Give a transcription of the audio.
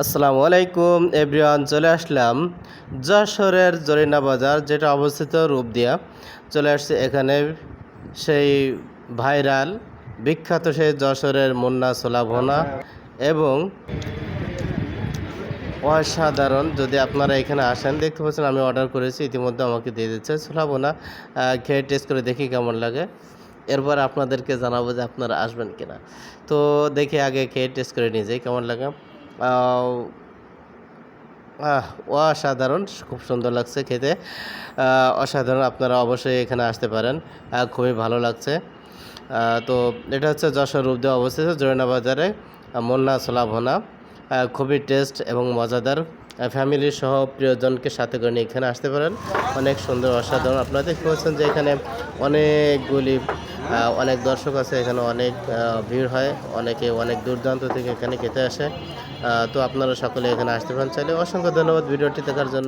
আসসালামু আলাইকুম এভরিওয়ান, চলে আসলাম যশোরের জরিনা বাজার, যেটা অবস্থিত রূপদিয়া। চলে আসছে এখানে সেই ভাইরাল বিখ্যাত সেই যশোরের মুন্না ছোলা ভুনা এবং অসাধারণ। যদি আপনারা এখানে আসেন, দেখতে পাচ্ছেন আমি অর্ডার করেছি, ইতিমধ্যে আমাকে দিয়ে দিচ্ছে ছোলা ভুনা। খেয়ে টেস্ট করে দেখি কেমন লাগে, এরপর আপনাদেরকে জানাবো যে আপনারা আসবেন কিনা। তো দেখি আগে খেয়ে টেস্ট করে নিয়ে যাই কেমন লাগে। অসাধারণ, খুব সুন্দর লাগছে খেতে। অসাধারণ, আপনারা অবশ্যই এখানে আসতে পারেন, খুবই ভালো লাগছে। তো এটা হচ্ছে যশোর রূপদিয়া অবস্থিত জরিনা বাজারে মুন্না ছোলা ভুনা। খুবই টেস্ট এবং মজাদার। ফ্যামিলি সহ প্রিয়জনকে সাথে করে নিয়ে এখানে আসতে পারেন। অনেক সুন্দর, অসাধারণ। আপনারা দেখতে পাচ্ছেন যে এখানে অনেকগুলি অনেক দর্শক আছে, এখানে অনেক ভিড় হয়, অনেকে অনেক দূরদূরান্ত থেকে এখানে খেতে আসে। তো আপনারা সকলে এখানে আসতে পারেন চাইলে। অসংখ্য ধন্যবাদ ভিডিওটি দেখার জন্য।